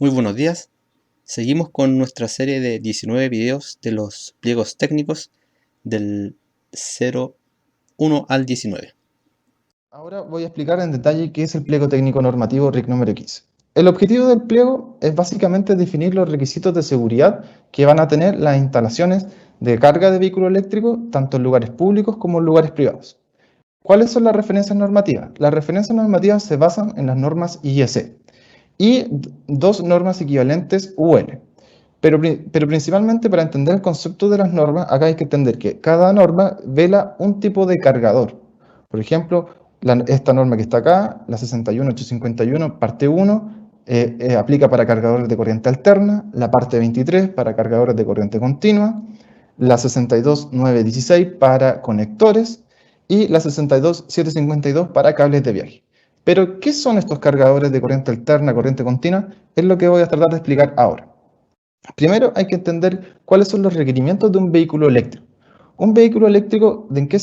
Muy buenos días. Seguimos con nuestra serie de 19 videos de los pliegos técnicos del 01 al 19. Ahora voy a explicar en detalle qué es el pliego técnico normativo RIC número 15. El objetivo del pliego es básicamente definir los requisitos de seguridad que van a tener las instalaciones de carga de vehículo eléctrico, tanto en lugares públicos como en lugares privados. ¿Cuáles son las referencias normativas? Las referencias normativas se basan en las normas IEC y dos normas equivalentes UL. Pero principalmente para entender el concepto de las normas, acá hay que entender que cada norma vela un tipo de cargador. Por ejemplo, esta norma que está acá, la 61851, parte 1, aplica para cargadores de corriente alterna, la parte 23 para cargadores de corriente continua, la 62916 para conectores y la 62752 para cables de viaje. Pero, ¿qué son estos cargadores de corriente alterna, corriente continua? Es lo que voy a tratar de explicar ahora. Primero hay que entender cuáles son los requerimientos de un vehículo eléctrico. Un vehículo eléctrico, ¿en qué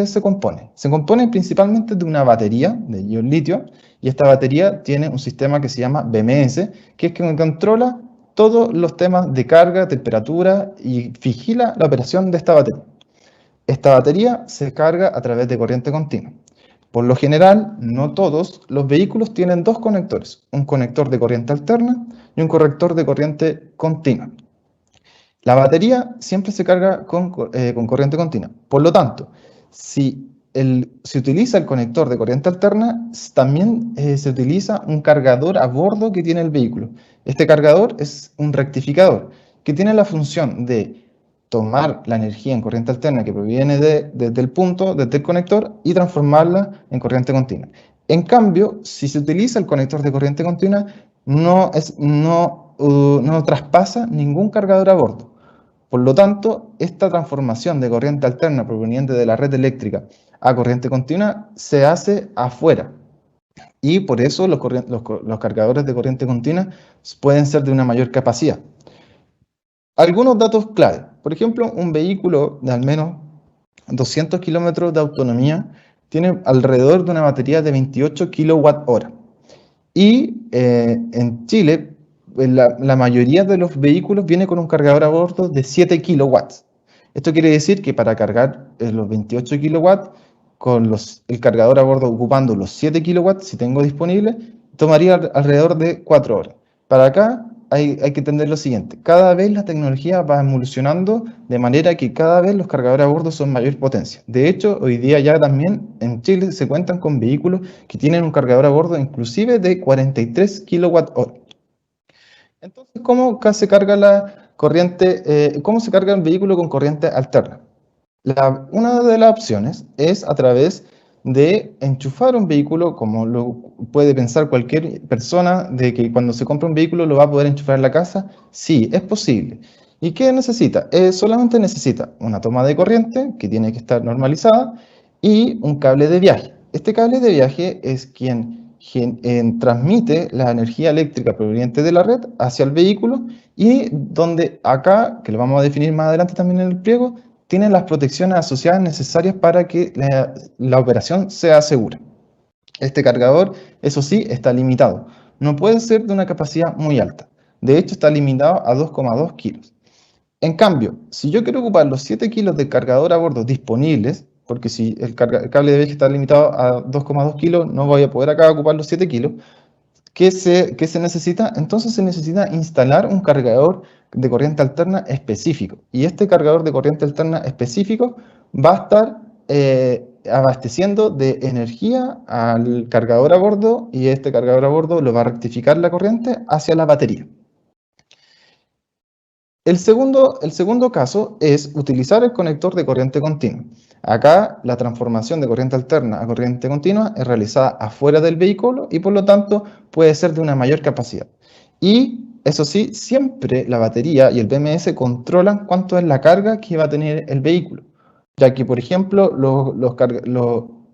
se compone? Se compone principalmente de una batería de ion litio, y esta batería tiene un sistema que se llama BMS, que es quien controla todos los temas de carga, temperatura y vigila la operación de esta batería. Esta batería se carga a través de corriente continua. Por lo general, no todos los vehículos tienen dos conectores, un conector de corriente alterna y un conector de corriente continua. La batería siempre se carga con corriente continua. Por lo tanto, si se utiliza el conector de corriente alterna, también se utiliza un cargador a bordo que tiene el vehículo. Este cargador es un rectificador que tiene la función de tomar la energía en corriente alterna que proviene desde el punto, desde el conector, y transformarla en corriente continua. En cambio, si se utiliza el conector de corriente continua, no traspasa ningún cargador a bordo. Por lo tanto, esta transformación de corriente alterna proveniente de la red eléctrica a corriente continua se hace afuera. Y por eso los cargadores de corriente continua pueden ser de una mayor capacidad. Algunos datos clave. Por ejemplo, un vehículo de al menos 200 kilómetros de autonomía tiene alrededor de una batería de 28 kWh. Y en Chile, la mayoría de los vehículos viene con un cargador a bordo de 7 kilowatts. Esto quiere decir que para cargar los 28 kilowatts, con el cargador a bordo ocupando los 7 kilowatts, si tengo disponible, tomaría alrededor de 4 horas. Para acá hay que entender lo siguiente: cada vez la tecnología va evolucionando de manera que cada vez los cargadores a bordo son mayor potencia. De hecho, hoy día ya también en Chile se cuentan con vehículos que tienen un cargador a bordo inclusive de 43 kWh. Entonces, ¿cómo se carga la corriente? ¿Cómo se carga un vehículo con corriente alterna? Una de las opciones es a través de enchufar un vehículo, como lo puede pensar cualquier persona, de que cuando se compra un vehículo lo va a poder enchufar en la casa. Sí, es posible. ¿Y qué necesita? Solamente necesita una toma de corriente, que tiene que estar normalizada, y un cable de viaje. Este cable de viaje es quien transmite la energía eléctrica proveniente de la red hacia el vehículo, y donde acá, que lo vamos a definir más adelante también en el pliego, tienen las protecciones asociadas necesarias para que la operación sea segura. Este cargador, eso sí, está limitado. No puede ser de una capacidad muy alta. De hecho, está limitado a 2,2 kilos. En cambio, si yo quiero ocupar los 7 kilos de cargador a bordo disponibles, porque si el cable de viaje está limitado a 2,2 kilos, no voy a poder acá ocupar los 7 kilos. ¿Qué se necesita? Entonces se necesita instalar un cargador de corriente alterna específico. Y este cargador de corriente alterna específico va a estar abasteciendo de energía al cargador a bordo, y este cargador a bordo lo va a rectificar la corriente hacia la batería. El segundo caso es utilizar el conector de corriente continua. Acá la transformación de corriente alterna a corriente continua es realizada afuera del vehículo y por lo tanto puede ser de una mayor capacidad. Y eso sí, siempre la batería y el BMS controlan cuánto es la carga que va a tener el vehículo, ya que, por ejemplo,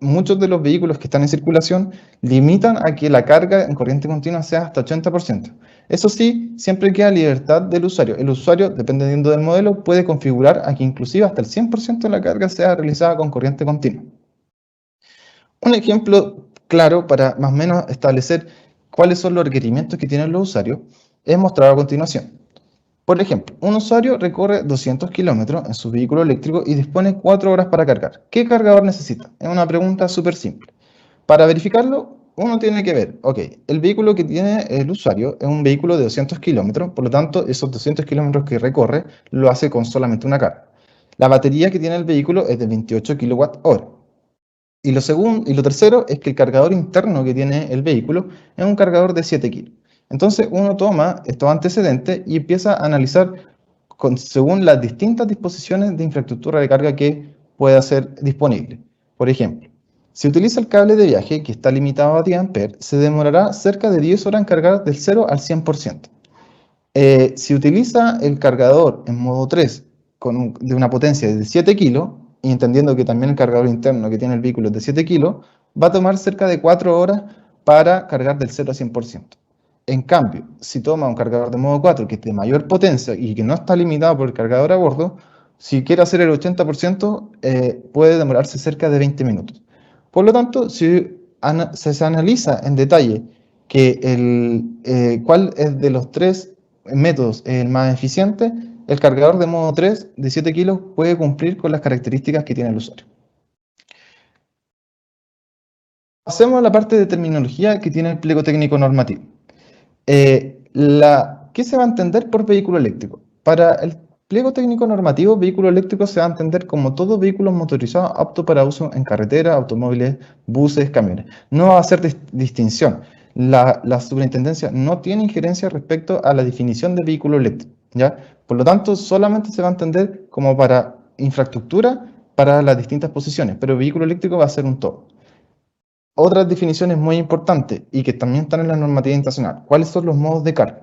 muchos de los vehículos que están en circulación limitan a que la carga en corriente continua sea hasta 80%. Eso sí, siempre queda libertad del usuario. El usuario, dependiendo del modelo, puede configurar a que inclusive hasta el 100% de la carga sea realizada con corriente continua. Un ejemplo claro para más o menos establecer cuáles son los requerimientos que tienen los usuarios es mostrado a continuación. Por ejemplo, un usuario recorre 200 kilómetros en su vehículo eléctrico y dispone 4 horas para cargar. ¿Qué cargador necesita? Es una pregunta súper simple. Para verificarlo, uno tiene que ver, ok, el vehículo que tiene el usuario es un vehículo de 200 kilómetros, por lo tanto, esos 200 kilómetros que recorre lo hace con solamente una carga. La batería que tiene el vehículo es de 28 kWh. Y lo tercero es que el cargador interno que tiene el vehículo es un cargador de 7 kilos. Entonces uno toma estos antecedentes y empieza a analizar según las distintas disposiciones de infraestructura de carga que pueda ser disponible. Por ejemplo, si utiliza el cable de viaje que está limitado a 10 A, se demorará cerca de 10 horas en cargar del 0 al 100%. Si utiliza el cargador en modo 3 de una potencia de 7 kilos, y entendiendo que también el cargador interno que tiene el vehículo es de 7 kilos, va a tomar cerca de 4 horas para cargar del 0 a 100%. En cambio, si toma un cargador de modo 4 que es de mayor potencia y que no está limitado por el cargador a bordo, si quiere hacer el 80%, puede demorarse cerca de 20 minutos. Por lo tanto, si se analiza en detalle cuál es de los tres métodos el más eficiente, el cargador de modo 3 de 7 kilos puede cumplir con las características que tiene el usuario. Pasemos a la parte de terminología que tiene el pliego técnico normativo. ¿Qué se va a entender por vehículo eléctrico? Para el pliego técnico normativo, vehículo eléctrico se va a entender como todo vehículo motorizado apto para uso en carretera, automóviles, buses, camiones. No va a hacer distinción. La superintendencia no tiene injerencia respecto a la definición de vehículo eléctrico, ¿ya? Por lo tanto, solamente se va a entender como para infraestructura para las distintas posiciones, pero vehículo eléctrico va a ser un todo. Otras definiciones muy importantes y que también están en la normativa internacional. ¿Cuáles son los modos de carga?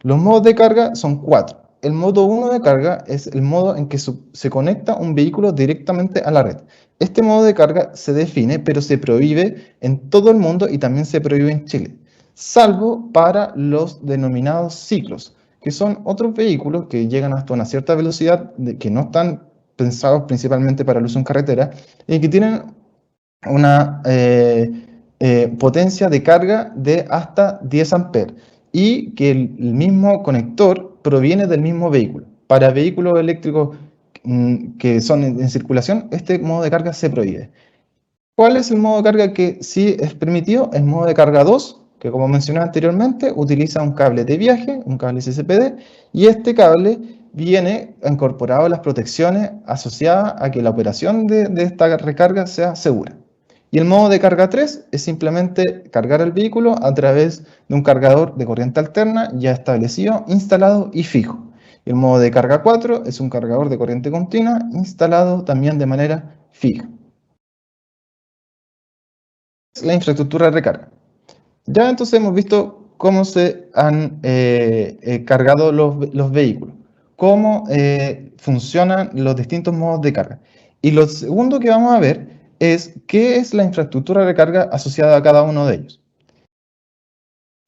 Los modos de carga son 4. El modo 1 de carga es el modo en que se conecta un vehículo directamente a la red. Este modo de carga se define, pero se prohíbe en todo el mundo y también se prohíbe en Chile, salvo para los denominados ciclos, que son otros vehículos que llegan hasta una cierta velocidad, que no están pensados principalmente para el uso en carretera y que tienen una potencia de carga de hasta 10 amperes y que el mismo conector proviene del mismo vehículo. Para vehículos eléctricos que son en circulación, este modo de carga se prohíbe. ¿Cuál es el modo de carga que sí es permitido? El modo de carga 2, que como mencioné anteriormente, utiliza un cable de viaje, un cable CCPD, y este cable viene incorporado a las protecciones asociadas a que la operación de esta recarga sea segura. Y el modo de carga 3 es simplemente cargar el vehículo a través de un cargador de corriente alterna ya establecido, instalado y fijo. El modo de carga 4 es un cargador de corriente continua instalado también de manera fija. La infraestructura de recarga. Ya entonces hemos visto cómo se han cargado los vehículos, cómo funcionan los distintos modos de carga. Y lo segundo que vamos a ver es qué es la infraestructura de recarga asociada a cada uno de ellos.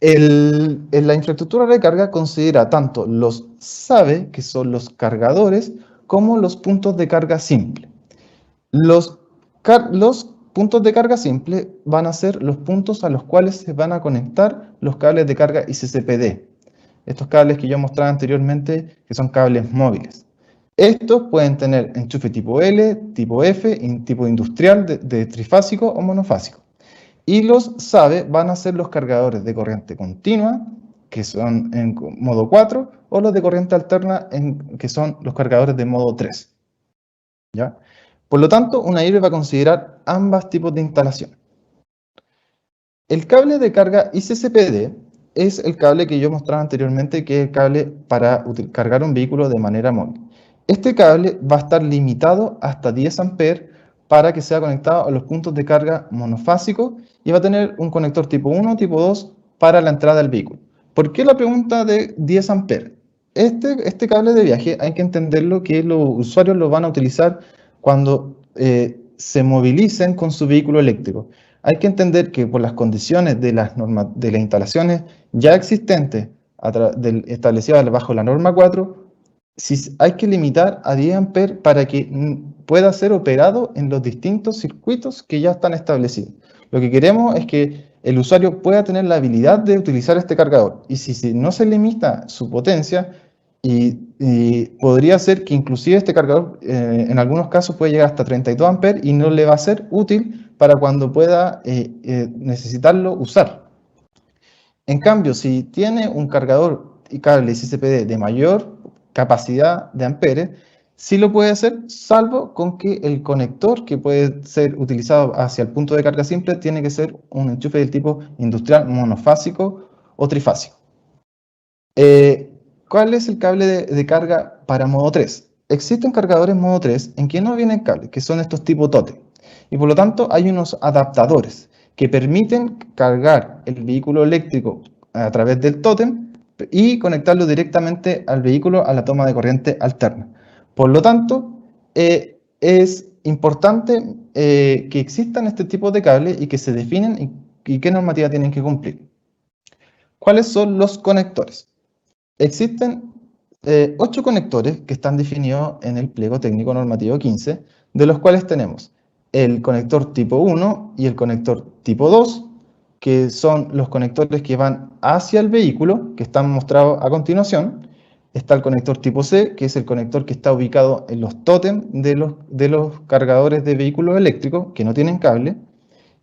La infraestructura de recarga considera tanto los SAVE, que son los cargadores, como los puntos de carga simple. Los puntos de carga simple van a ser los puntos a los cuales se van a conectar los cables de carga ICCPD. Estos cables que yo mostraba anteriormente, que son cables móviles. Estos pueden tener enchufe tipo L, tipo F, tipo industrial de trifásico o monofásico. Y los SAVE van a ser los cargadores de corriente continua, que son en modo 4, o los de corriente alterna, que son los cargadores de modo 3. ¿Ya? Por lo tanto, una IRB va a considerar ambos tipos de instalación. El cable de carga ICCPD es el cable que yo mostraba anteriormente, que es el cable para cargar un vehículo de manera móvil. Este cable va a estar limitado hasta 10 amperes para que sea conectado a los puntos de carga monofásicos y va a tener un conector tipo 1, tipo 2 para la entrada del vehículo. ¿Por qué la pregunta de 10 amperes? Este cable de viaje hay que entenderlo que los usuarios lo van a utilizar cuando se movilicen con su vehículo eléctrico. Hay que entender que por las condiciones de las instalaciones ya existentes establecidas bajo la norma 4, hay que limitar a 10 amperes para que pueda ser operado en los distintos circuitos que ya están establecidos. Lo que queremos es que el usuario pueda tener la habilidad de utilizar este cargador. Y si no se limita su potencia, y podría ser que inclusive este cargador en algunos casos puede llegar hasta 32 amperes y no le va a ser útil para cuando pueda necesitarlo usar. En cambio, si tiene un cargador y cable CCPD de mayor capacidad de amperes, sí lo puede hacer, salvo con que el conector que puede ser utilizado hacia el punto de carga simple tiene que ser un enchufe del tipo industrial monofásico o trifásico. ¿Cuál es el cable de carga para modo 3? Existen cargadores modo 3 en que no vienen cables, que son estos tipo tótem. Y por lo tanto hay unos adaptadores que permiten cargar el vehículo eléctrico a través del tótem y conectarlo directamente al vehículo a la toma de corriente alterna. Por lo tanto, es importante que existan este tipo de cables y que se definen y qué normativa tienen que cumplir. ¿Cuáles son los conectores? Existen 8 conectores que están definidos en el pliego técnico normativo 15, de los cuales tenemos el conector tipo 1 y el conector tipo 2, que son los conectores que van hacia el vehículo, que están mostrados a continuación. Está el conector tipo C, que es el conector que está ubicado en los tótem de los cargadores de vehículos eléctricos que no tienen cable,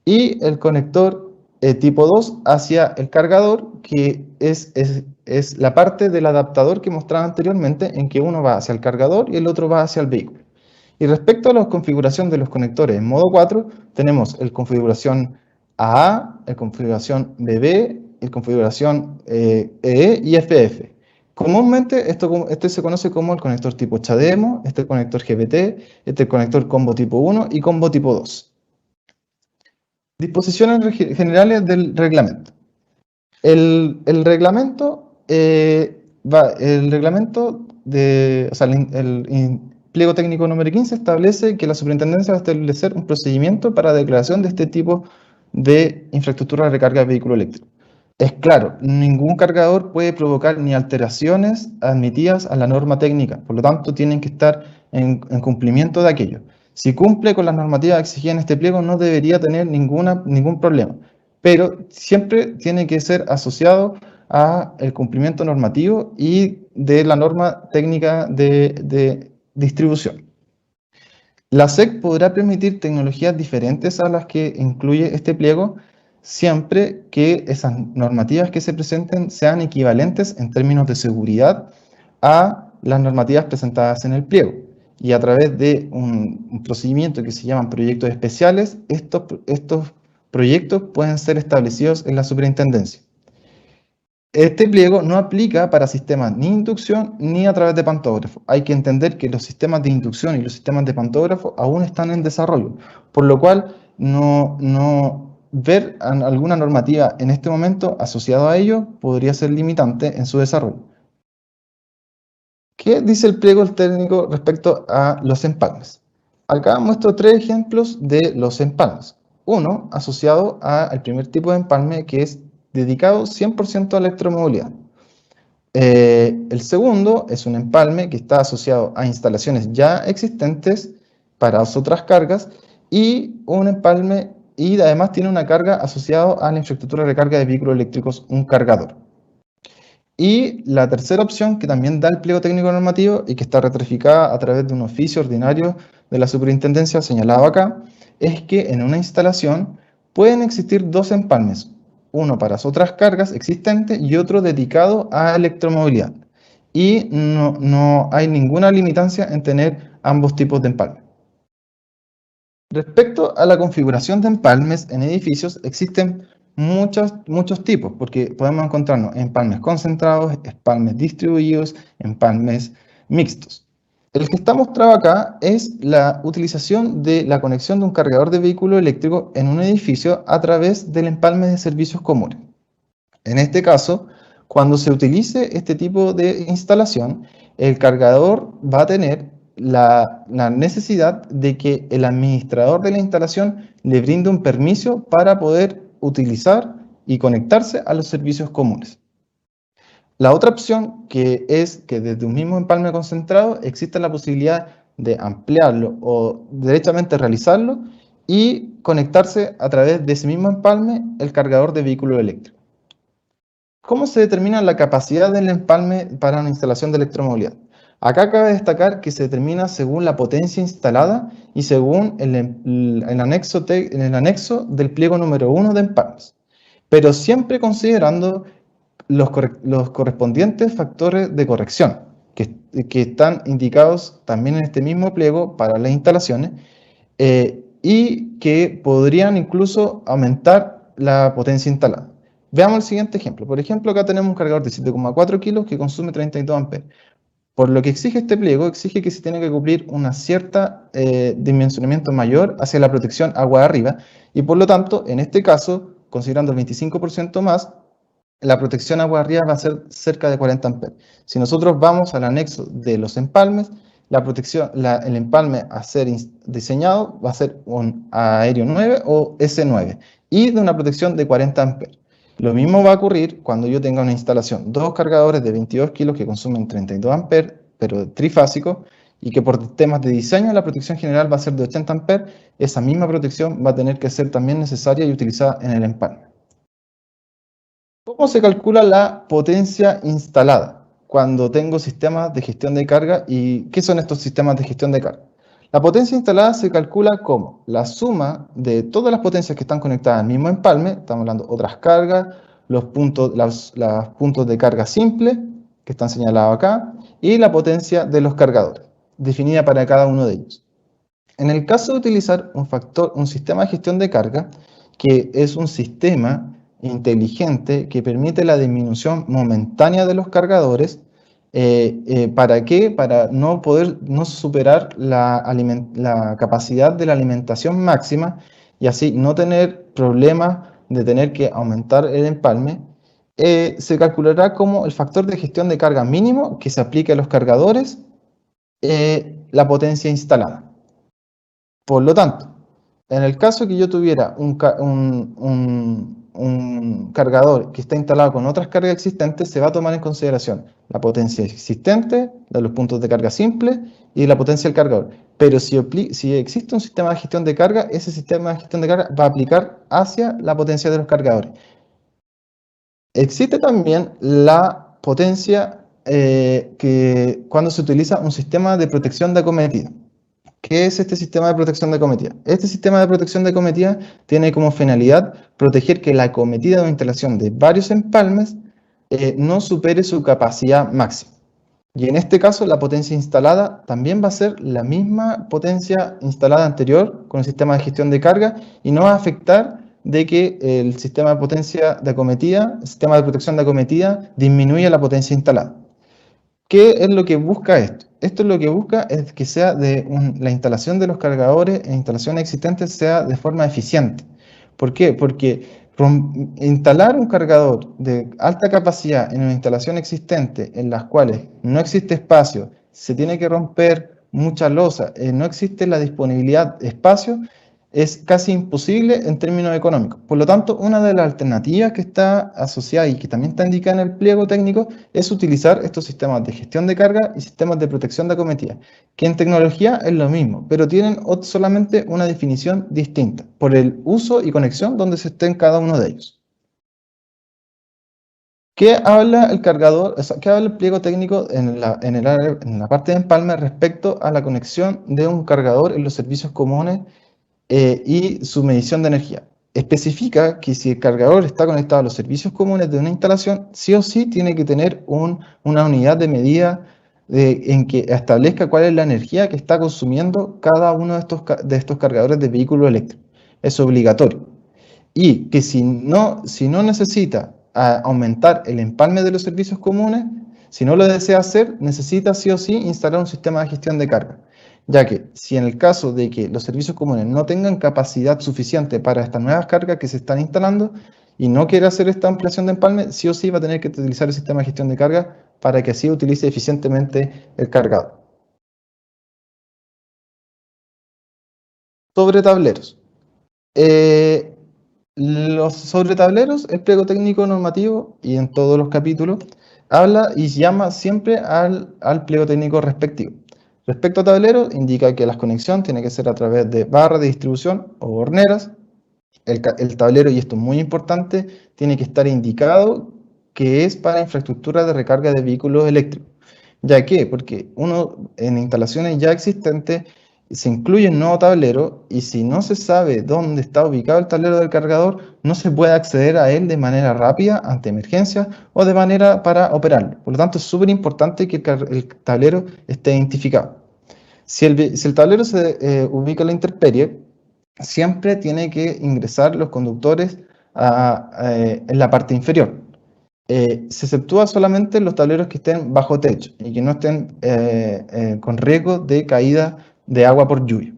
y el conector tipo 2 hacia el cargador, que es la parte del adaptador que mostraba anteriormente, en que uno va hacia el cargador y el otro va hacia el vehículo. Y respecto a la configuración de los conectores en modo 4, tenemos el configuración AA, el configuración BB, el configuración EE y FF. Comúnmente este se conoce como el conector tipo CHAdeMO, este conector GBT, este conector combo tipo 1 y combo tipo 2. Disposiciones generales del reglamento. El reglamento, el pliego técnico número 15 establece que la superintendencia va a establecer un procedimiento para declaración de este tipo de infraestructura de recarga de vehículo eléctrico. Es claro, ningún cargador puede provocar ni alteraciones admitidas a la norma técnica, por lo tanto tienen que estar en cumplimiento de aquello. Si cumple con las normativas exigidas en este pliego, no debería tener ningún problema, pero siempre tiene que ser asociado al cumplimiento normativo y de la norma técnica de distribución. La SEC podrá permitir tecnologías diferentes a las que incluye este pliego, siempre que esas normativas que se presenten sean equivalentes en términos de seguridad a las normativas presentadas en el pliego. Y a través de un procedimiento que se llaman proyectos especiales, estos proyectos pueden ser establecidos en la superintendencia. Este pliego no aplica para sistemas ni inducción ni a través de pantógrafo. Hay que entender que los sistemas de inducción y los sistemas de pantógrafo aún están en desarrollo, por lo cual no ver alguna normativa en este momento asociada a ello podría ser limitante en su desarrollo. ¿Qué dice el pliego técnico respecto a los empalmes? Acá muestro 3 ejemplos de los empalmes. Uno asociado al primer tipo de empalme, que es dedicado 100% a la electromovilidad. El segundo es un empalme que está asociado a instalaciones ya existentes para otras cargas, y un empalme y además tiene una carga asociada a la infraestructura de carga de vehículos eléctricos, un cargador. Y la tercera opción, que también da el pliego técnico normativo y que está ratificada a través de un oficio ordinario de la superintendencia señalado acá, es que en una instalación pueden existir 2 empalmes, uno para otras cargas existentes y otro dedicado a electromovilidad. Y no hay ninguna limitancia en tener ambos tipos de empalme. Respecto a la configuración de empalmes en edificios, existen muchos tipos, porque podemos encontrarnos empalmes concentrados, empalmes distribuidos, empalmes mixtos. El que está mostrado acá es la utilización de la conexión de un cargador de vehículo eléctrico en un edificio a través del empalme de servicios comunes. En este caso, cuando se utilice este tipo de instalación, el cargador va a tener la necesidad de que el administrador de la instalación le brinde un permiso para poder utilizar y conectarse a los servicios comunes. La otra opción, que es que desde un mismo empalme concentrado existe la posibilidad de ampliarlo o derechamente realizarlo y conectarse a través de ese mismo empalme el cargador de vehículo eléctrico. ¿Cómo se determina la capacidad del empalme para una instalación de electromovilidad? Acá cabe destacar que se determina según la potencia instalada y según el anexo del pliego número 1 de empalmes, pero siempre considerando los correspondientes factores de corrección que están indicados también en este mismo pliego para las instalaciones y que podrían incluso aumentar la potencia instalada. Veamos el siguiente ejemplo. Por ejemplo, acá tenemos un cargador de 7,4 kilos que consume 32 amperes. Por lo que exige este pliego, exige que se tiene que cumplir una cierta dimensionamiento mayor hacia la protección agua de arriba y por lo tanto, en este caso, considerando el 25% más, la protección agua arriba va a ser cerca de 40 amperes. Si nosotros vamos al anexo de los empalmes, el empalme a ser diseñado va a ser un aéreo 9 o S9 y de una protección de 40 amperes. Lo mismo va a ocurrir cuando yo tenga una instalación, dos cargadores de 22 kilos que consumen 32 amperes, pero trifásicos, y que por temas de diseño la protección general va a ser de 80 amperes, esa misma protección va a tener que ser también necesaria y utilizada en el empalme. ¿Cómo se calcula la potencia instalada cuando tengo sistemas de gestión de carga? ¿Y qué son estos sistemas de gestión de carga? La potencia instalada se calcula como la suma de todas las potencias que están conectadas al mismo empalme, estamos hablando de otras cargas, los puntos de carga simple, que están señalados acá, y la potencia de los cargadores, definida para cada uno de ellos. En el caso de utilizar un sistema de gestión de carga, que es un sistema inteligente que permite la disminución momentánea de los cargadores, ¿para qué? Para no superar la capacidad de la alimentación máxima y así no tener problemas de tener que aumentar el empalme. Se calculará como el factor de gestión de carga mínimo que se aplique a los cargadores, la potencia instalada. Por lo tanto, en el caso que yo tuviera un cargador que está instalado con otras cargas existentes, se va a tomar en consideración la potencia existente de los puntos de carga simple y la potencia del cargador. Pero si existe un sistema de gestión de carga, ese sistema de gestión de carga va a aplicar hacia la potencia de los cargadores. Existe también la potencia que cuando se utiliza un sistema de protección de acometida. ¿Qué es este sistema de protección de acometida? Este sistema de protección de acometida tiene como finalidad proteger que la acometida de una instalación de varios empalmes no supere su capacidad máxima. Y en este caso la potencia instalada también va a ser la misma potencia instalada anterior con el sistema de gestión de carga y no va a afectar de que el sistema de potencia de acometida, el sistema de protección de acometida disminuya la potencia instalada. ¿Qué es lo que busca esto? Esto lo que busca es que sea la instalación de los cargadores en instalaciones existentes sea de forma eficiente. ¿Por qué? Porque instalar un cargador de alta capacidad en una instalación existente en las cuales no existe espacio, se tiene que romper mucha losa, no existe la disponibilidad de espacio, es casi imposible en términos económicos. Por lo tanto, una de las alternativas que está asociada y que también está indicada en el pliego técnico es utilizar estos sistemas de gestión de carga y sistemas de protección de acometida, que en tecnología es lo mismo, pero tienen solamente una definición distinta por el uso y conexión donde se esté en cada uno de ellos. ¿Qué habla el cargador? O sea, ¿qué habla el pliego técnico en la parte de empalme respecto a la conexión de un cargador en los servicios comunes y su medición de energía? Especifica que si el cargador está conectado a los servicios comunes de una instalación, sí o sí tiene que tener una unidad de medida en que establezca cuál es la energía que está consumiendo cada uno de estos cargadores de vehículo eléctrico. Es obligatorio. Y que si no necesita aumentar el empalme de los servicios comunes, si no lo desea hacer, necesita sí o sí instalar un sistema de gestión de carga, ya que si en el caso de que los servicios comunes no tengan capacidad suficiente para estas nuevas cargas que se están instalando y no quiere hacer esta ampliación de empalme, sí o sí va a tener que utilizar el sistema de gestión de carga para que así utilice eficientemente el cargador. Sobre tableros. Sobre tableros, el pliego técnico normativo y en todos los capítulos habla y llama siempre al pliego técnico respectivo. Respecto a tablero, indica que la conexión tiene que ser a través de barras de distribución o horneras. El tablero, y esto es muy importante, tiene que estar indicado que es para infraestructura de recarga de vehículos eléctricos. ¿Ya que? Porque uno en instalaciones ya existentes se incluye un nuevo tablero y si no se sabe dónde está ubicado el tablero del cargador, no se puede acceder a él de manera rápida ante emergencias o de manera para operarlo. Por lo tanto, es súper importante que el tablero esté identificado. Si el tablero se ubica en la intemperie, siempre tiene que ingresar los conductores en la parte inferior. Se exceptúa solamente los tableros que estén bajo techo y que no estén con riesgo de caída de agua por lluvia.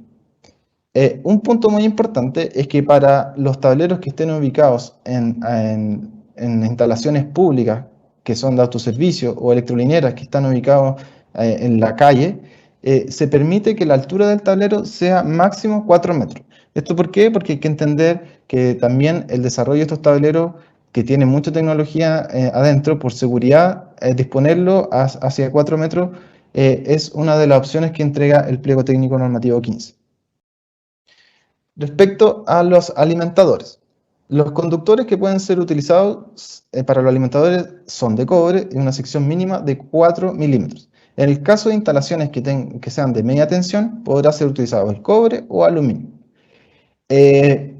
Un punto muy importante es que para los tableros que estén ubicados en instalaciones públicas, que son de autoservicio, o electrolineras que están ubicados en la calle, se permite que la altura del tablero sea máximo 4 metros. ¿Esto por qué? Porque hay que entender que también el desarrollo de estos tableros, que tienen mucha tecnología adentro, por seguridad, disponerlo hacia 4 metros es una de las opciones que entrega el pliego técnico normativo 15. Respecto a los alimentadores, los conductores que pueden ser utilizados para los alimentadores son de cobre y una sección mínima de 4 milímetros. En el caso de instalaciones que sean de media tensión, podrá ser utilizado el cobre o aluminio.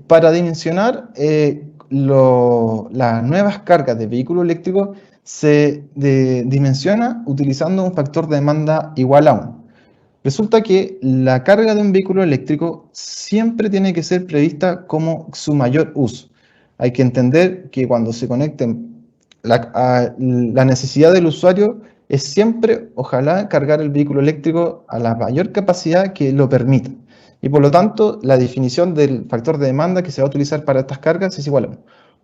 Para dimensionar las nuevas cargas de vehículo eléctrico, se dimensiona utilizando un factor de demanda igual a 1. Resulta que la carga de un vehículo eléctrico siempre tiene que ser prevista como su mayor uso. Hay que entender que cuando se conecten, la necesidad del usuario es siempre, ojalá, cargar el vehículo eléctrico a la mayor capacidad que lo permita. Y por lo tanto, la definición del factor de demanda que se va a utilizar para estas cargas es igual a 1.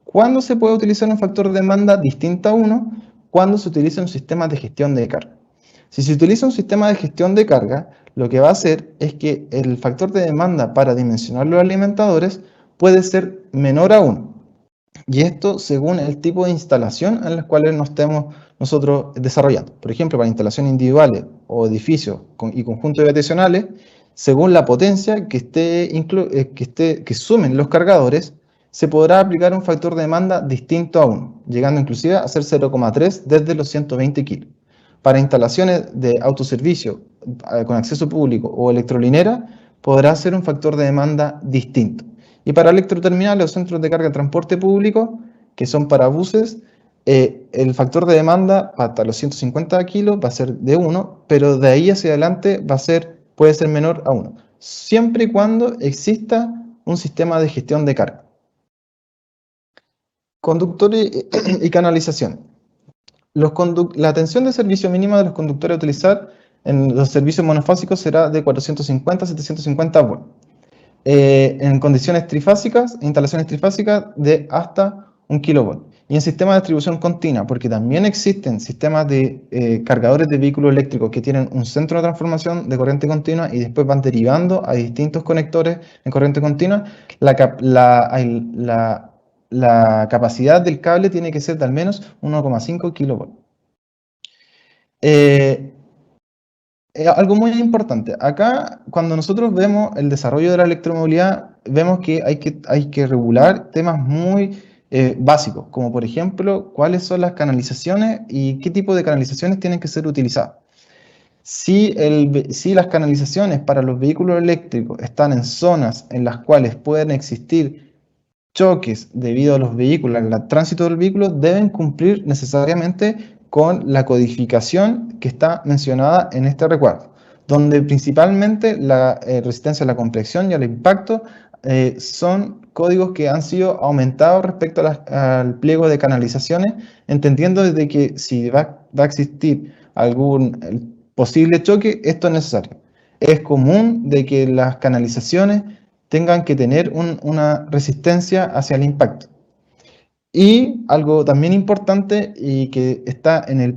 ¿Cuándo se puede utilizar un factor de demanda distinto a 1? Cuando se utiliza un sistema de gestión de carga. Si se utiliza un sistema de gestión de carga, lo que va a hacer es que el factor de demanda para dimensionar los alimentadores puede ser menor a 1. Y esto según el tipo de instalación en las cuales nos estemos nosotros desarrollando. Por ejemplo, para instalaciones individuales o edificios y conjuntos habitacionales, según la potencia que sumen los cargadores, se podrá aplicar un factor de demanda distinto a 1, llegando inclusive a ser 0,3 desde los 120 kilos. Para instalaciones de autoservicio con acceso público o electrolinera, podrá ser un factor de demanda distinto. Y para electroterminales o centros de carga de transporte público, que son para buses, el factor de demanda hasta los 150 kilos va a ser de 1, pero de ahí hacia adelante puede ser menor a 1, siempre y cuando exista un sistema de gestión de carga. Conductores y canalización. La tensión de servicio mínima de los conductores a utilizar en los servicios monofásicos será de 450 a 750 volts. En condiciones trifásicas, instalaciones trifásicas de hasta 1 kV. Y en sistemas de distribución continua, porque también existen sistemas de cargadores de vehículos eléctricos que tienen un centro de transformación de corriente continua y después van derivando a distintos conectores en corriente continua. La capacidad del cable tiene que ser de al menos 1,5 kV. Algo muy importante, acá cuando nosotros vemos el desarrollo de la electromovilidad, vemos que hay que regular temas muy básicos, como por ejemplo, cuáles son las canalizaciones y qué tipo de canalizaciones tienen que ser utilizadas. Si las canalizaciones para los vehículos eléctricos están en zonas en las cuales pueden existir choques debido a los vehículos, al tránsito del vehículo, deben cumplir necesariamente con la codificación que está mencionada en este recuadro, donde principalmente la resistencia a la compresión y al impacto son códigos que han sido aumentados respecto al pliego de canalizaciones, entendiendo desde que si va a existir algún posible choque, esto es necesario. Es común de que las canalizaciones tengan que tener una resistencia hacia el impacto. Y algo también importante y que está en el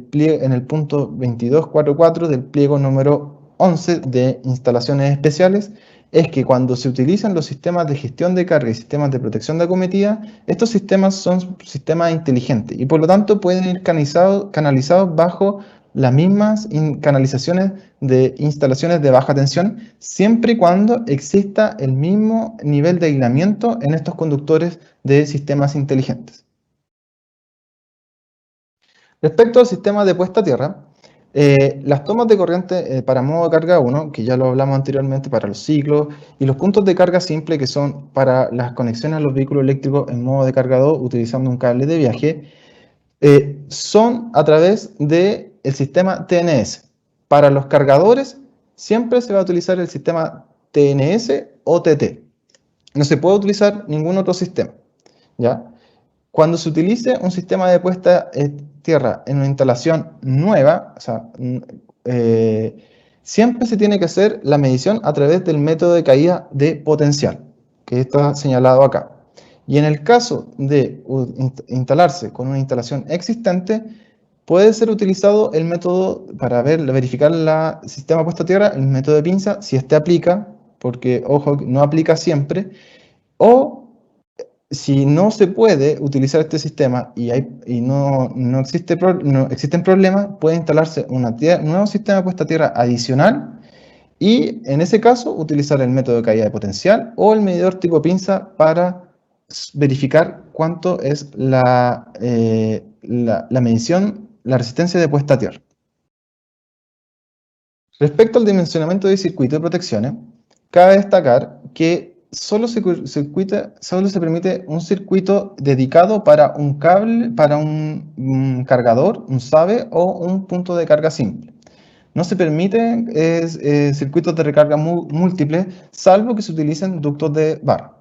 punto 2244 del pliego número 11 de instalaciones especiales, es que cuando se utilizan los sistemas de gestión de carga y sistemas de protección de acometida, estos sistemas son sistemas inteligentes y por lo tanto pueden ir canalizados bajo las mismas canalizaciones de instalaciones de baja tensión, siempre y cuando exista el mismo nivel de aislamiento en estos conductores de sistemas inteligentes. Respecto al sistema de puesta a tierra, las tomas de corriente para modo de carga 1, que ya lo hablamos anteriormente para los ciclos, y los puntos de carga simple, que son para las conexiones a los vehículos eléctricos en modo de carga 2 utilizando un cable de viaje, son a través del sistema TNS. Para los cargadores siempre se va a utilizar el sistema TNS o TT. No se puede utilizar ningún otro sistema, ¿ya? Cuando se utilice un sistema de puesta en tierra en una instalación nueva, o sea, siempre se tiene que hacer la medición a través del método de caída de potencial, que está señalado acá. Y en el caso de instalarse con una instalación existente, puede ser utilizado el método para verificar el sistema puesto a tierra, el método de pinza, si este aplica, porque, ojo, no aplica siempre, o si no se puede utilizar este sistema y no existen problemas, puede instalarse un nuevo sistema de puesta a tierra adicional y en ese caso utilizar el método de caída de potencial o el medidor tipo pinza para verificar cuánto es la medición, la resistencia de puesta a tierra. Respecto al dimensionamiento de circuito de protecciones, cabe destacar que solo se permite un circuito dedicado para un cable, para un cargador, un SABE o un punto de carga simple. No se permiten circuitos de recarga múltiples, salvo que se utilicen ductos de barra.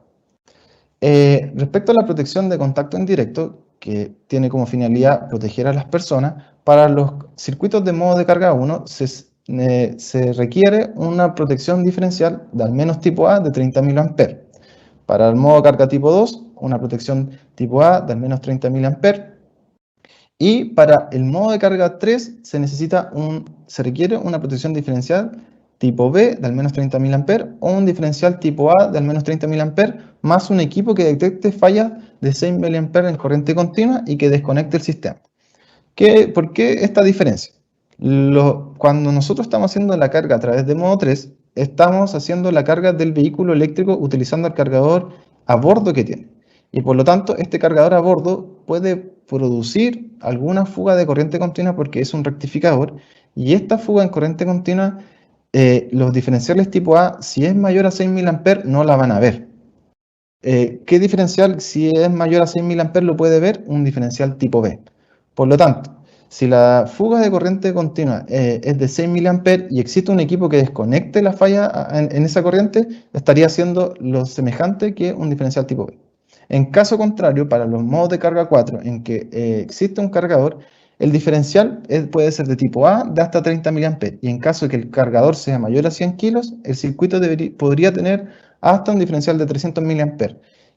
Respecto a la protección de contacto indirecto, que tiene como finalidad proteger a las personas, para los circuitos de modo de carga 1 se requiere una protección diferencial de al menos tipo A de 30 mA. Para el modo de carga tipo 2, una protección tipo A de al menos 30 mA. Y para el modo de carga 3 se requiere una protección diferencial tipo B de al menos 30 mA o un diferencial tipo A de al menos 30 mA más un equipo que detecte fallas de 6 mA en corriente continua y que desconecte el sistema. ¿Por qué esta diferencia? Cuando nosotros estamos haciendo la carga a través de modo 3, estamos haciendo la carga del vehículo eléctrico utilizando el cargador a bordo que tiene. Y por lo tanto, este cargador a bordo puede producir alguna fuga de corriente continua porque es un rectificador. Y esta fuga en corriente continua, los diferenciales tipo A, si es mayor a 6 mA, no la van a ver. ¿Qué diferencial, si es mayor a 6 mA, lo puede ver? Un diferencial tipo B. Por lo tanto, si la fuga de corriente continua es de 6 mA y existe un equipo que desconecte la falla en esa corriente, estaría haciendo lo semejante que un diferencial tipo B. En caso contrario, para los modos de carga 4 en que existe un cargador, el diferencial puede ser de tipo A de hasta 30 mA y en caso de que el cargador sea mayor a 100 kilos, el circuito podría tener hasta un diferencial de 300 mA.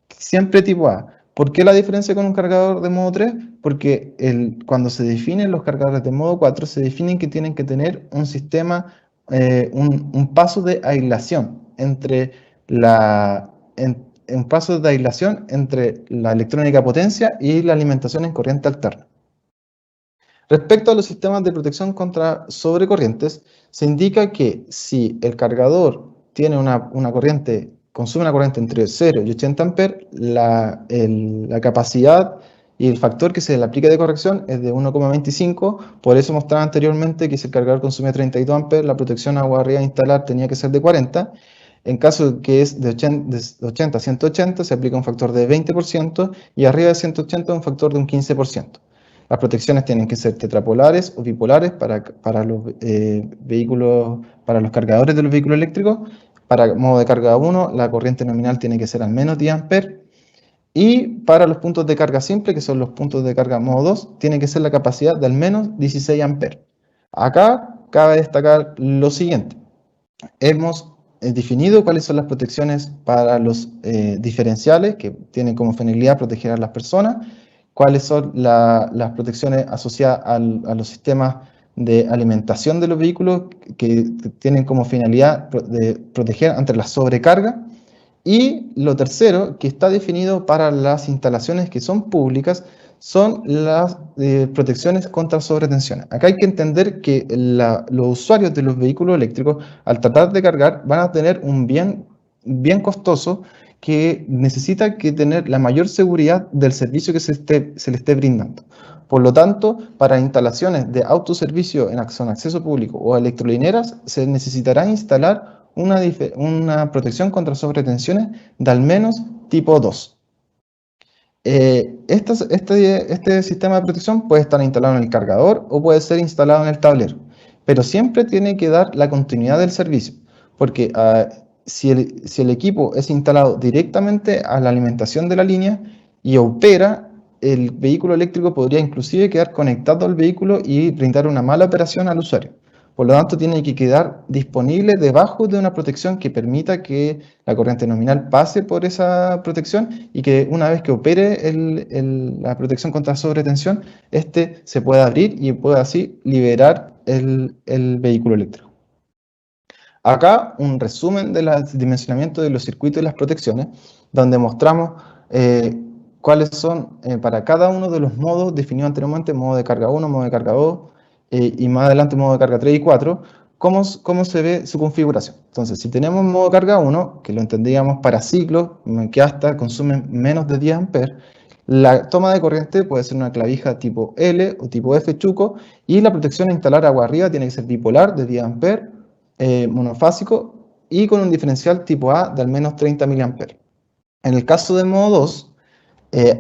Siempre tipo A. ¿Por qué la diferencia con un cargador de modo 3? Porque cuando se definen los cargadores de modo 4, se definen que tienen que tener un sistema, un paso de aislación entre un paso de aislación entre la electrónica potencia y la alimentación en corriente alterna. Respecto a los sistemas de protección contra sobrecorrientes, se indica que si el cargador tiene consume una corriente entre 0 y 80 amperes, la capacidad y el factor que se le aplica de corrección es de 1,25. Por eso mostraba anteriormente que si el cargador consume 32 amperes, la protección agua arriba de instalar tenía que ser de 40. En caso que es de 80 a 180, se aplica un factor de 20% y arriba de 180 un factor de un 15%. Las protecciones tienen que ser tetrapolares o bipolares para los vehículos, para los cargadores de los vehículos eléctricos. Para modo de carga 1, la corriente nominal tiene que ser al menos 10 amperes. Y para los puntos de carga simple, que son los puntos de carga modo 2, tiene que ser la capacidad de al menos 16 amperes. Acá cabe destacar lo siguiente. Hemos definido cuáles son las protecciones para los diferenciales, que tienen como finalidad proteger a las personas, cuáles son las protecciones asociadas a los sistemas de alimentación de los vehículos que tienen como finalidad de proteger ante la sobrecarga. Y lo tercero, que está definido para las instalaciones que son públicas, son las protecciones contra sobretensiones. Acá hay que entender que los usuarios de los vehículos eléctricos, al tratar de cargar, van a tener un bien costoso que necesita que tener la mayor seguridad del servicio que se le esté brindando. Por lo tanto, para instalaciones de autoservicio en acceso público o electrolineras, se necesitará instalar una protección contra sobretensiones de al menos tipo 2. Este sistema de protección puede estar instalado en el cargador o puede ser instalado en el tablero, pero siempre tiene que dar la continuidad del servicio, porque si el equipo es instalado directamente a la alimentación de la línea y opera, el vehículo eléctrico podría inclusive quedar conectado al vehículo y brindar una mala operación al usuario. Por lo tanto, tiene que quedar disponible debajo de una protección que permita que la corriente nominal pase por esa protección y que una vez que opere la protección contra sobretensión, este se pueda abrir y pueda así liberar el vehículo eléctrico. Acá un resumen del dimensionamiento de los circuitos y las protecciones, donde mostramos cuáles son para cada uno de los modos definidos anteriormente, modo de carga 1, modo de carga 2, y más adelante modo de carga 3 y 4, cómo se ve su configuración. Entonces, si tenemos modo carga 1, que lo entendíamos para ciclos, que hasta consumen menos de 10 amperes, la toma de corriente puede ser una clavija tipo L o tipo F chuco, y la protección a instalar agua arriba tiene que ser bipolar de 10 amperes, monofásico y con un diferencial tipo A de al menos 30 mA. En el caso de modo 2,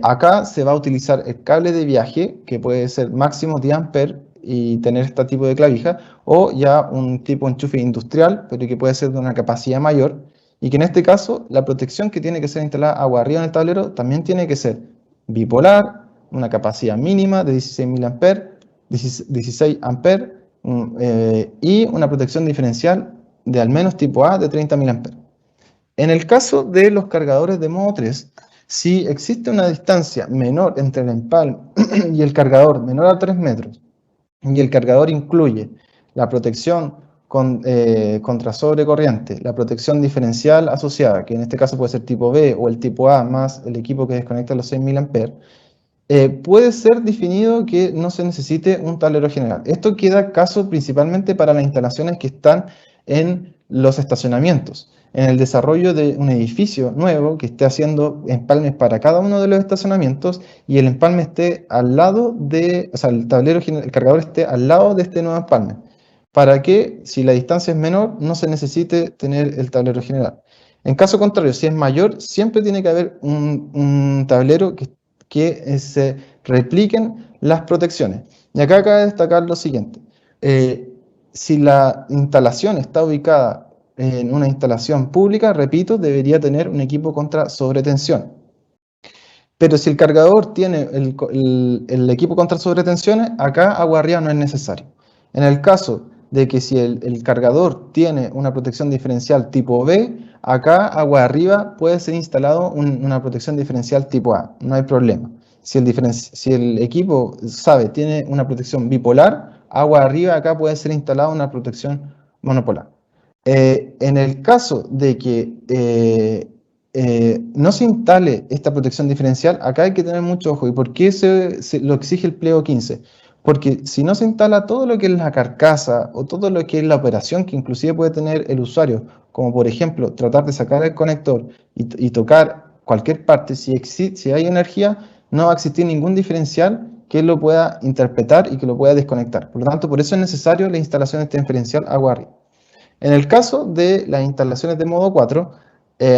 acá se va a utilizar el cable de viaje, que puede ser máximo 10 amperes y tener este tipo de clavija, o ya un tipo enchufe industrial, pero que puede ser de una capacidad mayor, y que en este caso la protección que tiene que ser instalada agua arriba en el tablero también tiene que ser bipolar, una capacidad mínima de 16 mA, 16 amperes, y una protección diferencial de al menos tipo A de 30 mA. En el caso de los cargadores de modo 3, si existe una distancia menor entre el empalme y el cargador menor a 3 metros, y el cargador incluye la protección contra sobrecorriente, la protección diferencial asociada, que en este caso puede ser tipo B o el tipo A más el equipo que desconecta los 6 mA, puede ser definido que no se necesite un tablero general. Esto queda caso principalmente para las instalaciones que están en los estacionamientos. En el desarrollo de un edificio nuevo que esté haciendo empalmes para cada uno de los estacionamientos y el empalme esté al lado de, o sea, el cargador esté al lado de este nuevo empalme, para que si la distancia es menor no se necesite tener el tablero general. En caso contrario, si es mayor, siempre tiene que haber un tablero que se repliquen las protecciones. Y acá cabe destacar lo siguiente. Si la instalación está ubicada en una instalación pública, repito, debería tener un equipo contra sobretensión. Pero si el cargador tiene el equipo contra sobretensiones, acá agua arriba no es necesario. En el caso de que si el cargador tiene una protección diferencial tipo B, acá agua arriba puede ser instalado una protección diferencial tipo A, no hay problema. Si el equipo, tiene una protección bipolar, agua arriba acá puede ser instalada una protección monopolar. En el caso de que no se instale esta protección diferencial, acá hay que tener mucho ojo. ¿Y por qué lo exige el pliego 15? Porque si no se instala todo lo que es la carcasa o todo lo que es la operación que inclusive puede tener el usuario, como por ejemplo tratar de sacar el conector y tocar cualquier parte, si hay energía, no va a existir ningún diferencial que lo pueda interpretar y que lo pueda desconectar. Por lo tanto, por eso es necesario la instalación de este diferencial agua arriba. En el caso de las instalaciones de modo 4,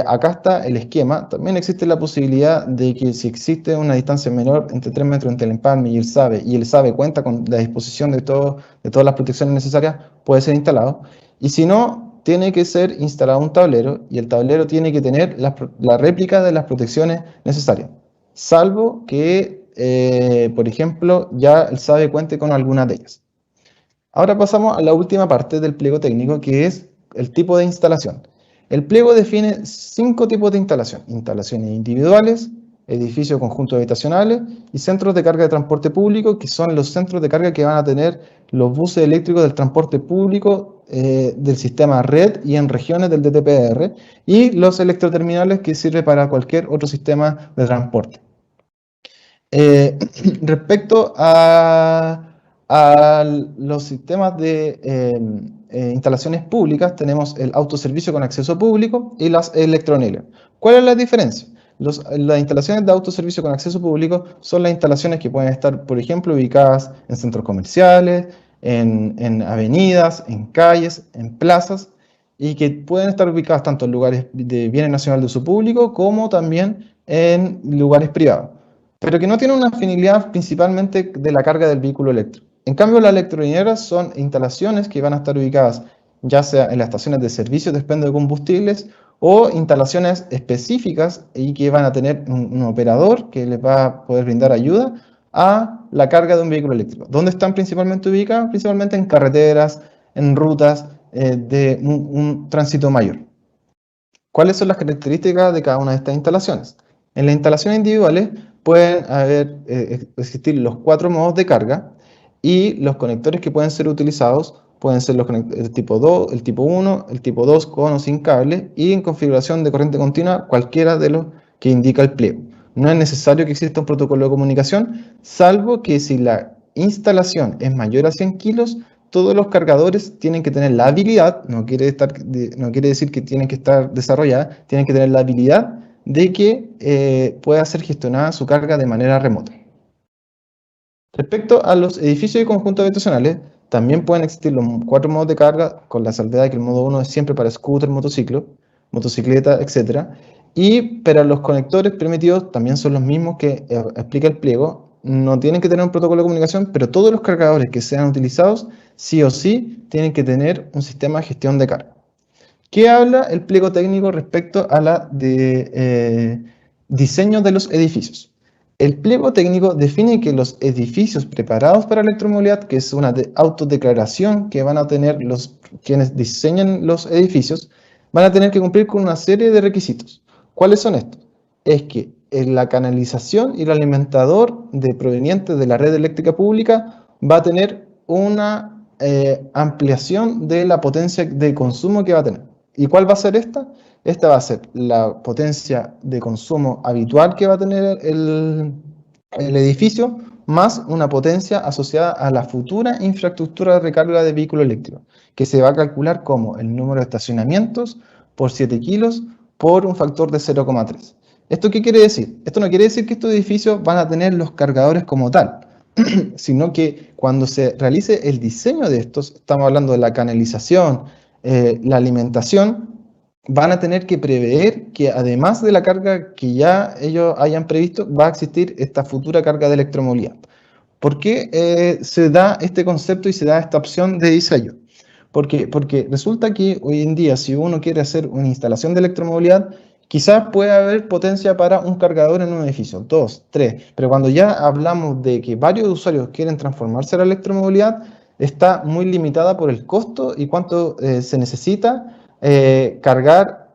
acá está el esquema. También existe la posibilidad de que si existe una distancia menor entre 3 metros entre el empalme y el SABE cuenta con la disposición de todas las protecciones necesarias, puede ser instalado. Y si no, tiene que ser instalado un tablero y el tablero tiene que tener la réplica de las protecciones necesarias, salvo que, por ejemplo, ya el SABE cuente con alguna de ellas. Ahora pasamos a la última parte del pliego técnico, que es el tipo de instalación. El pliego define 5 tipos de instalación: instalaciones individuales, edificios conjuntos habitacionales y centros de carga de transporte público, que son los centros de carga que van a tener los buses eléctricos del transporte público del sistema red y en regiones del DTPR, y los electroterminales que sirven para cualquier otro sistema de transporte. Eh, respecto a los sistemas de instalaciones públicas, tenemos el autoservicio con acceso público y las electronías. ¿Cuál es la diferencia? Las instalaciones de autoservicio con acceso público son las instalaciones que pueden estar, por ejemplo, ubicadas en centros comerciales, en avenidas, en calles, en plazas, y que pueden estar ubicadas tanto en lugares de bienes nacional de uso público como también en lugares privados, pero que no tiene una finalidad principalmente de la carga del vehículo eléctrico. En cambio, las electrolineras son instalaciones que van a estar ubicadas ya sea en las estaciones de servicio de expendio de combustibles o instalaciones específicas y que van a tener un operador que les va a poder brindar ayuda a la carga de un vehículo eléctrico. ¿Dónde están principalmente ubicadas? Principalmente en carreteras, en rutas de un tránsito mayor. ¿Cuáles son las características de cada una de estas instalaciones? En las instalaciones individuales pueden existir los 4 modos de carga y los conectores que pueden ser utilizados pueden ser el tipo 2, el tipo 1, el tipo 2 con o sin cable y en configuración de corriente continua cualquiera de los que indica el pliego. No es necesario que exista un protocolo de comunicación, salvo que si la instalación es mayor a 100 kilos, todos los cargadores tienen que tener la habilidad, no quiere decir que tienen que estar desarrolladas, tienen que tener la habilidad de que pueda ser gestionada su carga de manera remota. Respecto a los edificios y conjuntos habitacionales, también pueden existir los 4 modos de carga, con la salvedad de que el modo 1 es siempre para scooter, motociclo, motocicleta, etc. Pero los conectores permitidos también son los mismos que explica el pliego. No tienen que tener un protocolo de comunicación, pero todos los cargadores que sean utilizados, sí o sí, tienen que tener un sistema de gestión de carga. ¿Qué habla el pliego técnico respecto a la diseño de los edificios? El pliego técnico define que los edificios preparados para electromovilidad, que es una autodeclaración que van a tener quienes diseñan los edificios, van a tener que cumplir con una serie de requisitos. ¿Cuáles son estos? Es que la canalización y el alimentador proveniente de la red eléctrica pública va a tener una ampliación de la potencia de consumo que va a tener. ¿Y cuál va a ser esta? Esta va a ser la potencia de consumo habitual que va a tener el edificio, más una potencia asociada a la futura infraestructura de recarga de vehículo eléctrico, que se va a calcular como el número de estacionamientos por 7 kilos por un factor de 0,3. ¿Esto qué quiere decir? Esto no quiere decir que estos edificios van a tener los cargadores como tal, sino que cuando se realice el diseño de estos, estamos hablando de la canalización, la alimentación, van a tener que prever que además de la carga que ya ellos hayan previsto, va a existir esta futura carga de electromovilidad. ¿Por qué se da este concepto y se da esta opción de diseño? Porque resulta que hoy en día, si uno quiere hacer una instalación de electromovilidad, quizás pueda haber potencia para un cargador en un edificio, 2, 3, pero cuando ya hablamos de que varios usuarios quieren transformarse a la electromovilidad, está muy limitada por el costo y cuánto se necesita cargar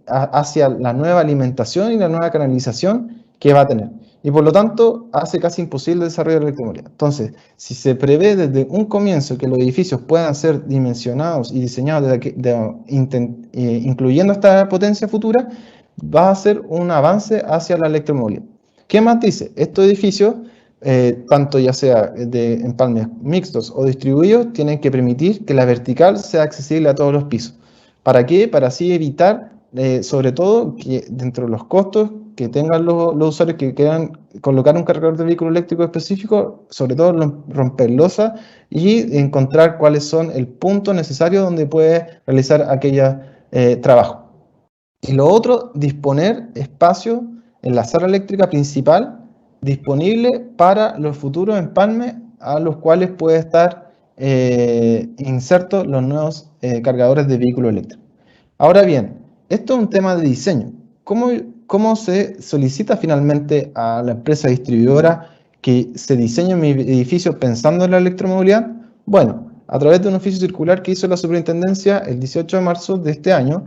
hacia la nueva alimentación y la nueva canalización que va a tener. Y por lo tanto, hace casi imposible el desarrollo de la electromovilidad. Entonces, si se prevé desde un comienzo que los edificios puedan ser dimensionados y diseñados incluyendo esta potencia futura, va a ser un avance hacia la electromovilidad. ¿Qué más dice? Estos edificios, tanto ya sea de empalmes mixtos o distribuidos, tienen que permitir que la vertical sea accesible a todos los pisos. ¿Para qué? Para así evitar, sobre todo, que dentro de los costos que tengan los usuarios que quieran colocar un cargador de vehículo eléctrico específico, sobre todo romper losa y encontrar cuáles son el punto necesario donde puede realizar aquel trabajo. Y lo otro, disponer espacio en la sala eléctrica principal disponible para los futuros empalmes a los cuales puede estar insertos los nuevos cargadores de vehículo eléctrico. Ahora bien, esto es un tema de diseño. ¿Cómo se solicita finalmente a la empresa distribuidora que se diseñe mi edificio pensando en la electromovilidad? Bueno, a través de un oficio circular que hizo la superintendencia el 18 de marzo de este año,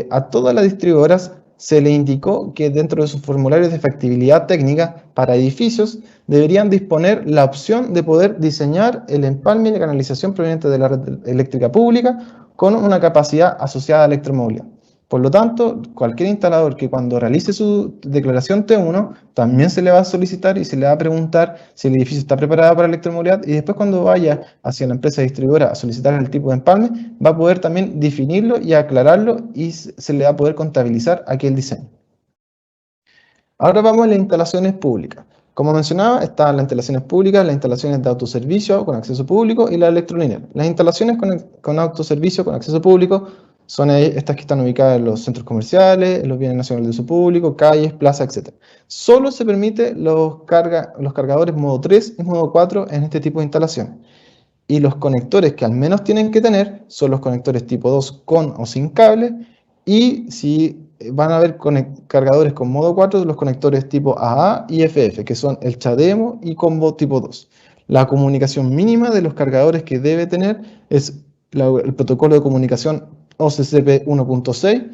a todas las distribuidoras se le indicó que dentro de sus formularios de factibilidad técnica para edificios deberían disponer la opción de poder diseñar el empalme y la canalización proveniente de la red eléctrica pública con una capacidad asociada a electromovilidad. Por lo tanto, cualquier instalador que cuando realice su declaración T1, también se le va a solicitar y se le va a preguntar si el edificio está preparado para electromovilidad, y después cuando vaya hacia la empresa distribuidora a solicitar el tipo de empalme, va a poder también definirlo y aclararlo y se le va a poder contabilizar aquel diseño. Ahora vamos a las instalaciones públicas. Como mencionaba, están las instalaciones públicas, las instalaciones de autoservicio con acceso público y la electrolinera. Las instalaciones con autoservicio con acceso público son estas que están ubicadas en los centros comerciales, en los bienes nacionales de uso público, calles, plazas, etc. Solo se permite los cargadores modo 3 y modo 4 en este tipo de instalaciones. Y los conectores que al menos tienen que tener son los conectores tipo 2 con o sin cable, y si van a haber cargadores con modo 4, los conectores tipo AA y FF, que son el CHAdeMO y combo tipo 2. La comunicación mínima de los cargadores que debe tener es el protocolo de comunicación OCCP 1.6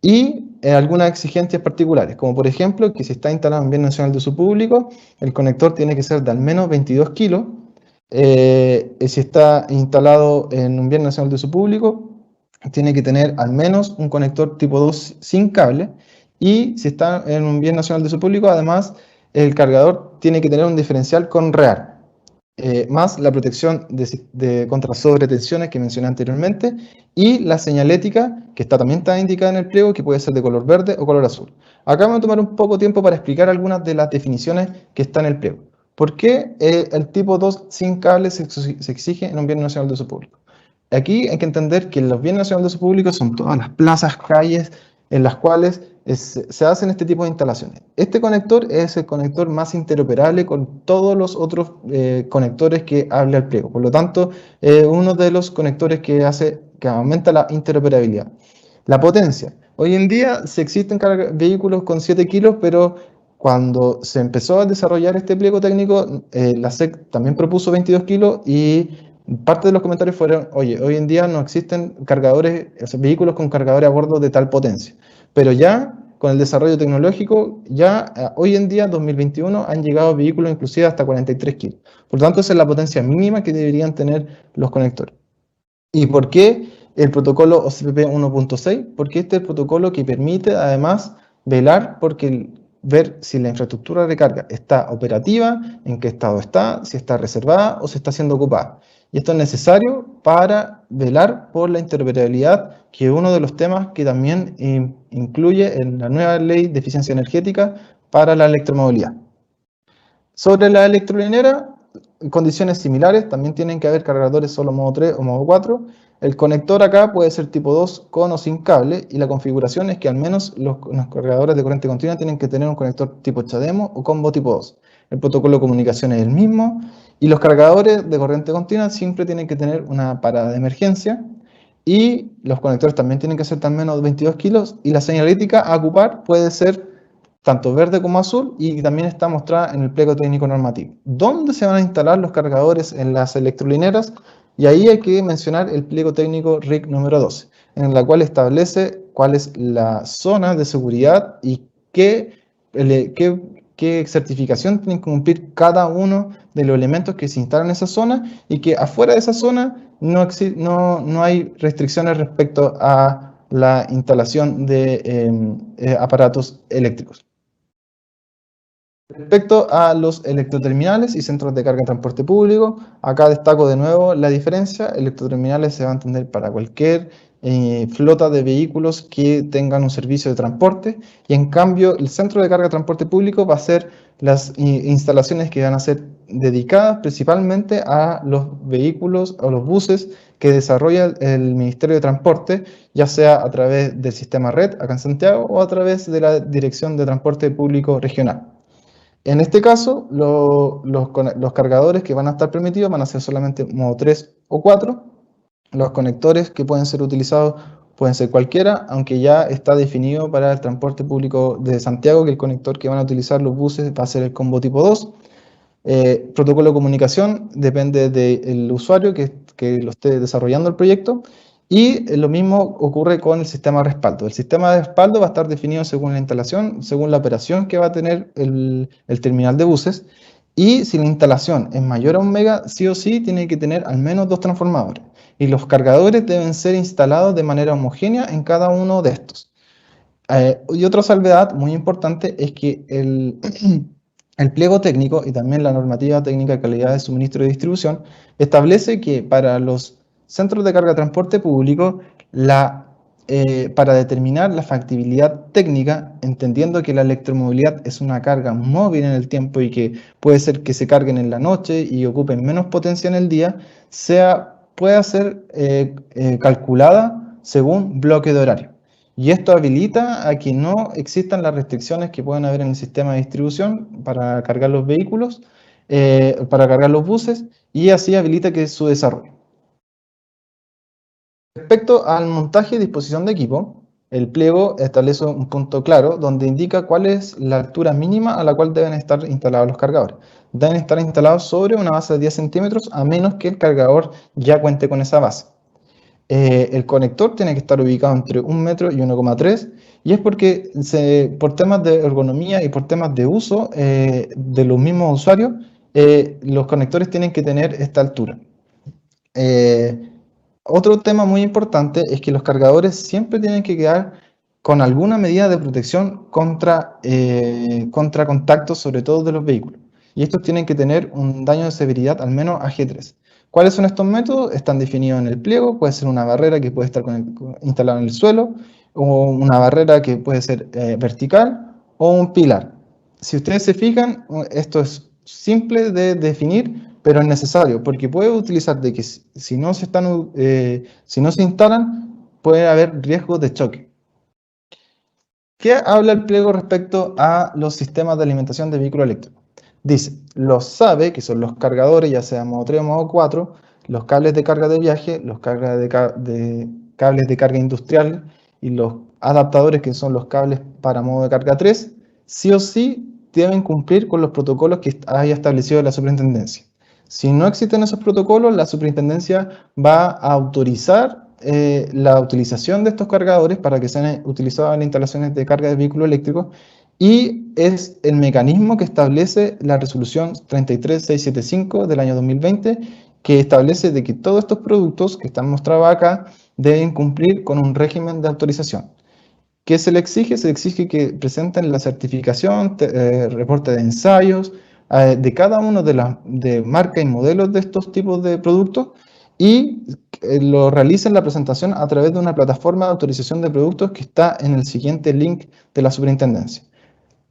y algunas exigencias particulares, como por ejemplo que si está instalado en bien nacional de uso público, el conector tiene que ser de al menos 22 kilos. Si está instalado en un bien nacional de uso público, tiene que tener al menos un conector tipo 2 sin cable, y si está en un bien nacional de uso público, además, el cargador tiene que tener un diferencial con REAR, más la protección contra sobretensiones que mencioné anteriormente, y la señalética, que también está indicada en el pliego, que puede ser de color verde o color azul. Acá vamos a tomar un poco de tiempo para explicar algunas de las definiciones que están en el pliego. ¿Por qué el tipo 2 sin cable se exige en un bien nacional de uso público? Aquí hay que entender que los bienes nacionales de uso público son todas las plazas, calles en las cuales se hacen este tipo de instalaciones. Este conector es el conector más interoperable con todos los otros conectores que hable al pliego. Por lo tanto, uno de los conectores que aumenta la interoperabilidad. La potencia. Hoy en día se existen vehículos con 7 kilos, pero cuando se empezó a desarrollar este pliego técnico, la SEC también propuso 22 kilos, y parte de los comentarios fueron: oye, hoy en día no existen cargadores, vehículos con cargadores a bordo de tal potencia. Pero ya con el desarrollo tecnológico, ya hoy en día, 2021, han llegado vehículos inclusive hasta 43 kilos. Por lo tanto, esa es la potencia mínima que deberían tener los conectores. ¿Y por qué el protocolo OCPP 1.6? Porque este es el protocolo que permite además velar ver si la infraestructura de carga está operativa, en qué estado está, si está reservada o si está siendo ocupada. Y esto es necesario para velar por la interoperabilidad, que es uno de los temas que también incluye en la nueva ley de eficiencia energética para la electromovilidad. Sobre la electrolinera, condiciones similares, también tienen que haber cargadores solo modo 3 o modo 4. El conector acá puede ser tipo 2 con o sin cable, y la configuración es que al menos los cargadores de corriente continua tienen que tener un conector tipo CHAdeMO o combo tipo 2. El protocolo de comunicación es el mismo, y los cargadores de corriente continua siempre tienen que tener una parada de emergencia, y los conectores también tienen que ser al menos 22 kilos, y la señalética a ocupar puede ser tanto verde como azul, y también está mostrada en el pliego técnico normativo. ¿Dónde se van a instalar los cargadores en las electrolineras? Y ahí hay que mencionar el pliego técnico RIC número 12, en la cual establece cuál es la zona de seguridad y qué certificación tienen que cumplir cada uno de los elementos que se instalan en esa zona, y que afuera de esa zona no hay restricciones respecto a la instalación de aparatos eléctricos. Respecto a los electroterminales y centros de carga en transporte público, acá destaco de nuevo la diferencia. Electroterminales se va a entender para cualquier flota de vehículos que tengan un servicio de transporte, y en cambio el centro de carga de transporte público va a ser las instalaciones que van a ser dedicadas principalmente a los vehículos o los buses que desarrolla el Ministerio de Transporte, ya sea a través del sistema RED acá en Santiago o a través de la Dirección de Transporte Público Regional. En este caso, los cargadores que van a estar permitidos van a ser solamente modo 3 o 4. Los conectores que pueden ser utilizados pueden ser cualquiera, aunque ya está definido para el transporte público de Santiago que el conector que van a utilizar los buses va a ser el combo tipo 2. Protocolo de comunicación depende del usuario que lo esté desarrollando el proyecto. Y lo mismo ocurre con el sistema de respaldo. El sistema de respaldo va a estar definido según la instalación, según la operación que va a tener el terminal de buses. Y si la instalación es mayor a 1 mega, sí o sí tiene que tener al menos 2 transformadores. Y los cargadores deben ser instalados de manera homogénea en cada uno de estos. Y otra salvedad muy importante es que el pliego técnico y también la normativa técnica de calidad de suministro y distribución establece que para los centros de carga de transporte público, para determinar la factibilidad técnica, entendiendo que la electromovilidad es una carga móvil en el tiempo y que puede ser que se carguen en la noche y ocupen menos potencia en el día, pueda ser calculada según bloque de horario. Y esto habilita a que no existan las restricciones que pueden haber en el sistema de distribución para cargar los vehículos, para cargar los buses, y así habilita que su desarrollo. Respecto al montaje y disposición de equipo, el pliego establece un punto claro donde indica cuál es la altura mínima a la cual deben estar instalados los cargadores. Deben estar instalados sobre una base de 10 centímetros a menos que el cargador ya cuente con esa base. El conector tiene que estar ubicado entre 1 metro y 1,3 y es porque por temas de ergonomía y por temas de uso de los mismos usuarios, los conectores tienen que tener esta altura. Otro tema muy importante es que los cargadores siempre tienen que quedar con alguna medida de protección contra contactos, sobre todo de los vehículos. Y estos tienen que tener un daño de severidad al menos AG3. ¿Cuáles son estos métodos? Están definidos en el pliego. Puede ser una barrera que puede estar instalada en el suelo, o una barrera que puede ser vertical, o un pilar. Si ustedes se fijan, esto es simple de definir, pero es necesario, porque puede utilizar de que si no se instalan, puede haber riesgos de choque. ¿Qué habla el pliego respecto a los sistemas de alimentación de vehículos eléctricos? Dice, los SABE, que son los cargadores, ya sea modo 3 o modo 4, los cables de carga de viaje, los cables de carga industrial y los adaptadores, que son los cables para modo de carga 3, sí o sí deben cumplir con los protocolos que haya establecido la superintendencia. Si no existen esos protocolos, la superintendencia va a autorizar la utilización de estos cargadores para que sean utilizados en las instalaciones de carga de vehículos eléctricos, y es el mecanismo que establece la resolución 33675 del año 2020, que establece de que todos estos productos que están mostrados acá deben cumplir con un régimen de autorización. ¿Qué se le exige? Se le exige que presenten la certificación, reporte de ensayos de cada uno de marca y modelos de estos tipos de productos, y lo realicen la presentación a través de una plataforma de autorización de productos que está en el siguiente link de la superintendencia.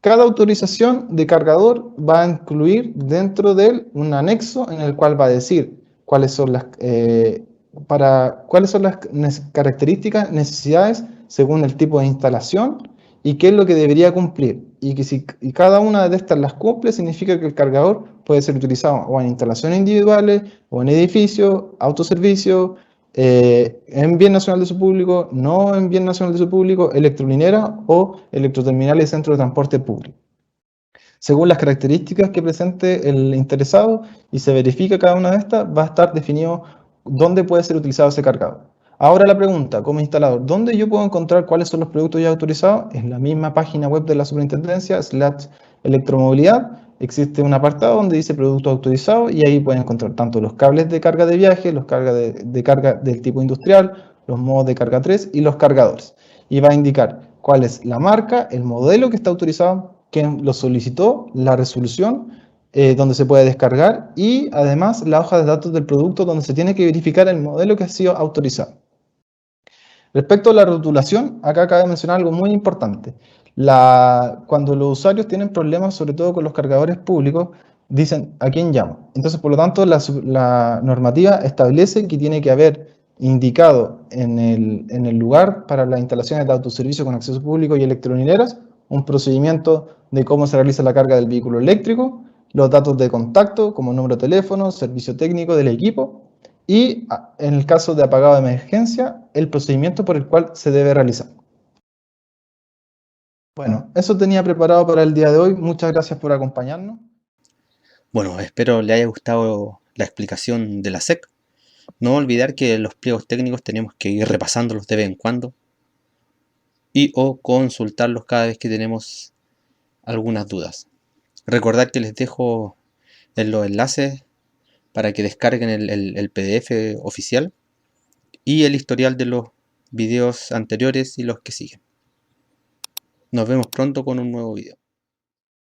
Cada autorización de cargador va a incluir dentro de él un anexo en el cual va a decir cuáles son las características, necesidades según el tipo de instalación y qué es lo que debería cumplir. Y que si cada una de estas las cumple, significa que el cargador puede ser utilizado o en instalaciones individuales, o en edificios, autoservicios, en bien nacional de su público, no en bien nacional de su público, electrolinera o electroterminales de centro de transporte público. Según las características que presente el interesado y se verifica cada una de estas, va a estar definido dónde puede ser utilizado ese cargador. Ahora la pregunta, como instalador, ¿dónde yo puedo encontrar cuáles son los productos ya autorizados? En la misma página web de la superintendencia, /electromovilidad, existe un apartado donde dice productos autorizados, y ahí pueden encontrar tanto los cables de carga de viaje, los cargas de carga del tipo industrial, los modos de carga 3 y los cargadores. Y va a indicar cuál es la marca, el modelo que está autorizado, quién lo solicitó, la resolución donde se puede descargar, y además la hoja de datos del producto donde se tiene que verificar el modelo que ha sido autorizado. Respecto a la rotulación, acá cabe mencionar algo muy importante. Cuando los usuarios tienen problemas, sobre todo con los cargadores públicos, dicen ¿a quién llamo? Entonces, por lo tanto, la normativa establece que tiene que haber indicado en el lugar para las instalaciones de autoservicio con acceso público y electrolineras un procedimiento de cómo se realiza la carga del vehículo eléctrico, los datos de contacto como número de teléfono, servicio técnico del equipo, y en el caso de apagado de emergencia, el procedimiento por el cual se debe realizar. Bueno, eso tenía preparado para el día de hoy. Muchas gracias por acompañarnos. Bueno, espero le haya gustado la explicación de la SEC. No olvidar que los pliegos técnicos tenemos que ir repasándolos de vez en cuando y o consultarlos cada vez que tenemos algunas dudas. Recordad que les dejo en los enlaces para que descarguen el PDF oficial y el historial de los videos anteriores y los que siguen. Nos vemos pronto con un nuevo video.